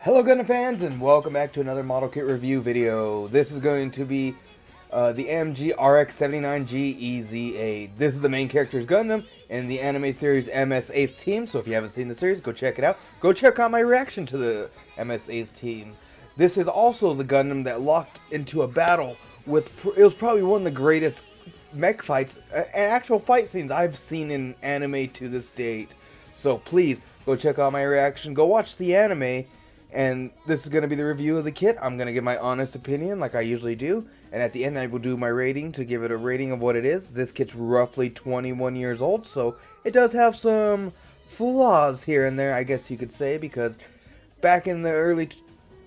Hello Gundam fans and welcome back to another model kit review video. This is going to be the AMG RX-79G EZ8. This is the main character's Gundam in the anime series MS8 team, so if you haven't seen the series, go check it out. Go check out my reaction to the MS8 team. This is also the Gundam that locked into a battle with, it was probably one of the greatest mech fights, and actual fight scenes I've seen in anime to this date. So please, go check out my reaction, go watch the anime. And this is going to be the review of the kit. I'm going to give my honest opinion like I usually do. And at the end I will do my rating to give it a rating of what it is. This kit's roughly 21 years old, so it does have some flaws here and there, I guess you could say. Because back in the early,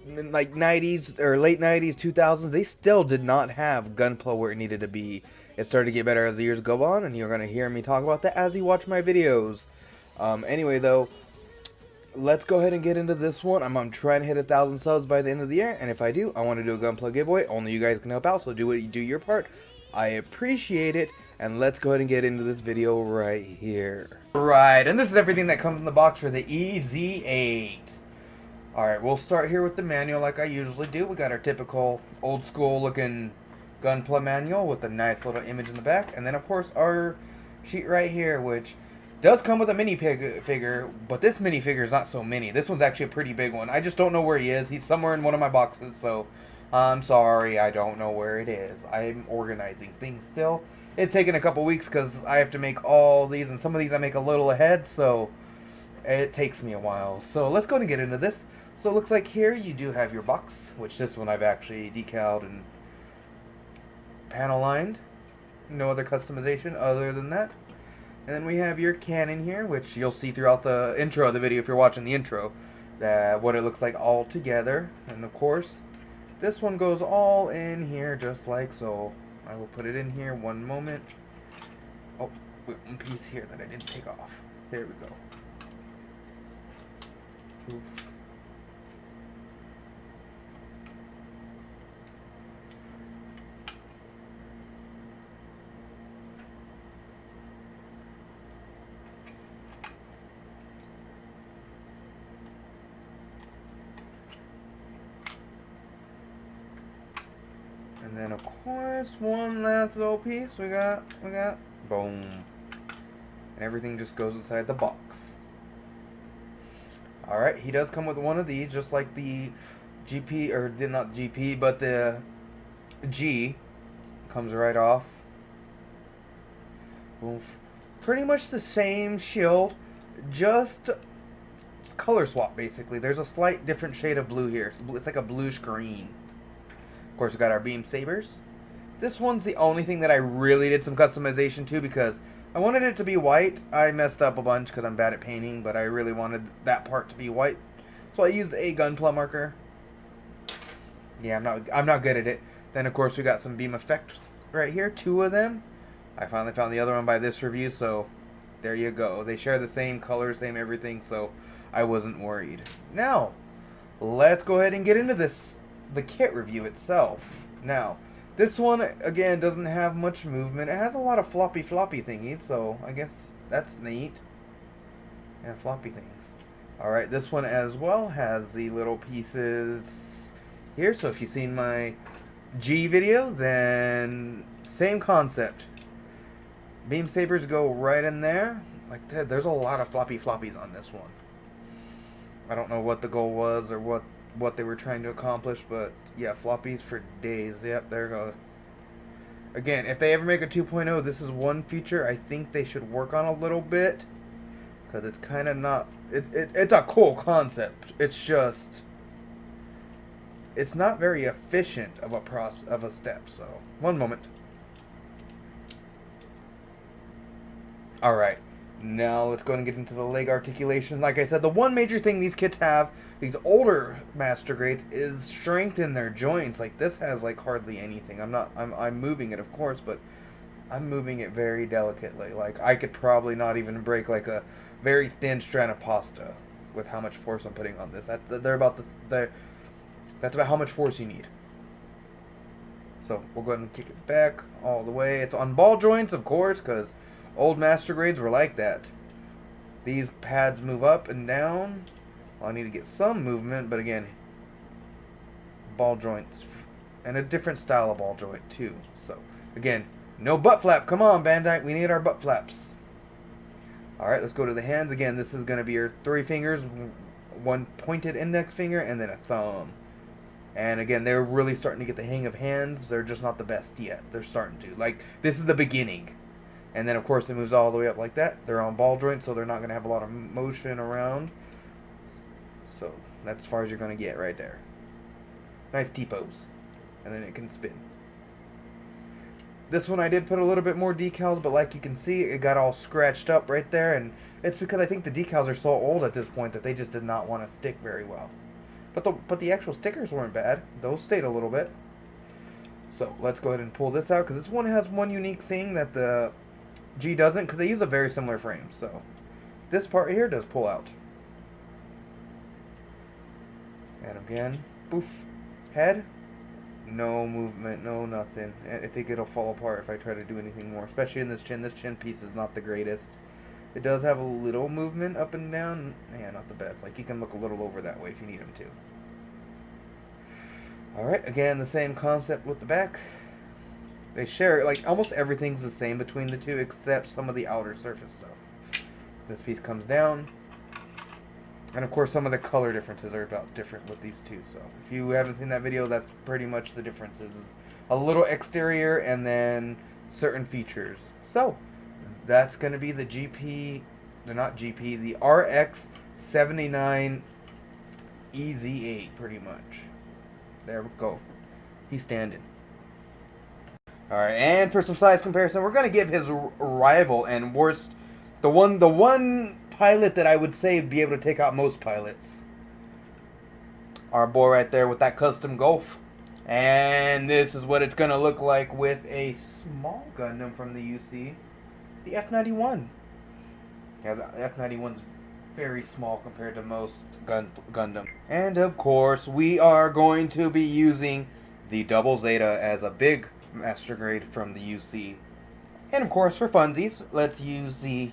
like 90s or late 90s, 2000s, they still did not have Gunpla where it needed to be. It started to get better as the years go on, and you're going to hear me talk about that as you watch my videos. Anyway though, let's go ahead and get into this one. I'm trying to hit 1,000 subs by the end of the year, and if I do, I want to do a Gunpla giveaway. Only you guys can help out, so do your part. I appreciate it, and let's go ahead and get into this video right here. Right, and this is everything that comes in the box for the EZ8. Alright, we'll start here with the manual like I usually do. We got our typical old school looking Gunpla manual with a nice little image in the back, and then of course our sheet right here, which does come with a mini figure, but this minifigure is not so mini. This one's actually a pretty big one. I just don't know where he is. He's somewhere in one of my boxes, so I'm sorry, I don't know where it is. I'm organizing things still. It's taken a couple weeks because I have to make all these, and some of these I make a little ahead, so it takes me a while. So let's go and get into this. So it looks like here you do have your box, which this one I've actually decaled and panel lined. No other customization other than that. And then we have your cannon here, which you'll see throughout the intro of the video if you're watching the intro, what it looks like all together. And of course, this one goes all in here just like so. I will put it in here one moment. Oh, wait, one piece here that I didn't take off. There we go. Oof. And then of course, one last little piece we got, boom. And everything just goes inside the box. Alright, he does come with one of these, just like the GP, or not GP, but the G. Comes right off. Oof. Pretty much the same shield, just color swap basically. There's a slight different shade of blue here. It's like a bluish green. Of course, we got our beam sabers. This one's the only thing that I really did some customization to because I wanted it to be white. I messed up a bunch because I'm bad at painting, but I really wanted that part to be white. So I used a Gunpla marker. Yeah, I'm not good at it. Then of course we got some beam effects right here, 2 of them. I finally found the other one by this review, so there you go. They share the same color, same everything, so I wasn't worried. Now, let's go ahead and get into the kit review itself. Now, this one, again, doesn't have much movement. It has a lot of floppy thingies, so I guess that's neat. And floppy things. Alright, this one as well has the little pieces here. So if you've seen my G video, then same concept. Beam sabers go right in there. Like that. There's a lot of floppies on this one. I don't know what the goal was or what they were trying to accomplish, but yeah, floppies for days. Yep, there we go. Again, if they ever make a 2.0, this is one feature I think they should work on a little bit, because it's kind of not, it's a cool concept. It's just, it's not very efficient of a step. So one moment. All right. Now let's go and get into the leg articulation. Like I said, the one major thing these kits have, these older master grades, is strength in their joints. Like this has like hardly anything. I'm moving it, of course, but I'm moving it very delicately. Like I could probably not even break like a very thin strand of pasta with how much force I'm putting on this. That's about how much force you need. So we'll go ahead and kick it back all the way. It's on ball joints, of course, because old master grades were like that. These pads move up and down. Well, I need to get some movement, but again, ball joints. And a different style of ball joint, too. So, again, no butt flap. Come on, Bandai. We need our butt flaps. Alright, let's go to the hands. Again, this is going to be your 3 fingers, 1 pointed index finger, and then a thumb. And again, they're really starting to get the hang of hands. They're just not the best yet. They're starting to. Like, this is the beginning. And then, of course, it moves all the way up like that. They're on ball joints, so they're not going to have a lot of motion around. So, that's as far as you're going to get right there. Nice T-pose. And then it can spin. This one I did put a little bit more decals, but like you can see, it got all scratched up right there. And it's because I think the decals are so old at this point that they just did not want to stick very well. But the actual stickers weren't bad. Those stayed a little bit. So let's go ahead and pull this out, because this one has one unique thing that the G doesn't, because they use a very similar frame. So this part here does pull out. And again, poof, head. No movement, no nothing. I think it'll fall apart if I try to do anything more, especially in this chin. This chin piece is not the greatest. It does have a little movement up and down. Yeah, not the best. Like, you can look a little over that way if you need them to. Alright, again, the same concept with the back. They share, like, almost everything's the same between the two except some of the outer surface stuff. This piece comes down. And of course, some of the color differences are about different with these two. So if you haven't seen that video, that's pretty much the differences. A little exterior and then certain features. So that's going to be the the RX-79 EZ8 pretty much. There we go. He's standing. Alright, and for some size comparison, we're going to give his rival and worst, the one pilot that I would say would be able to take out most pilots. Our boy right there with that custom Gulf. And this is what it's going to look like with a small Gundam from the UC. The F-91. Yeah, the F-91's very small compared to most Gundam. And of course, we are going to be using the Double Zeta as a big master grade from the UC. And of course, for funsies, let's use the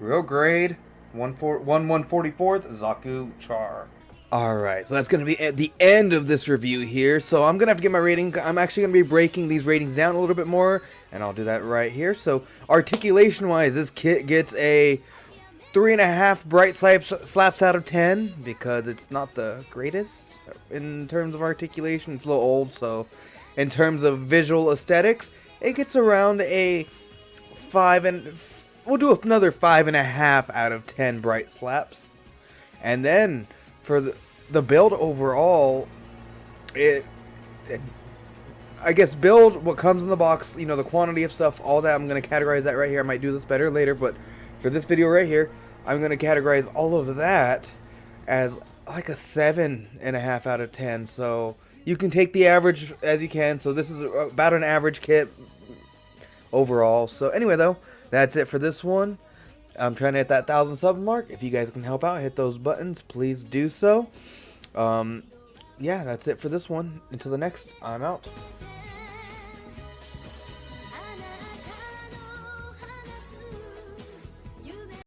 real grade 1/144th Zaku Char. Alright, so that's going to be at the end of this review here. So I'm going to have to get my rating. I'm actually going to be breaking these ratings down a little bit more. And I'll do that right here. So articulation-wise, this kit gets a 3.5 bright slaps out of 10. Because it's not the greatest in terms of articulation. It's a little old. So in terms of visual aesthetics, it gets around a 5 and... We'll do another 5.5 out of 10 bright slaps. And then for the build overall, I guess build what comes in the box, you know, the quantity of stuff, all that, I'm going to categorize that right here. I might do this better later, but for this video right here, I'm going to categorize all of that as like a 7.5 out of 10. So you can take the average as you can. So this is about an average kit overall. So anyway, though, that's it for this one. I'm trying to hit that 1,000 sub mark. If you guys can help out, hit those buttons, please do so. Yeah, that's it for this one. Until the next, I'm out.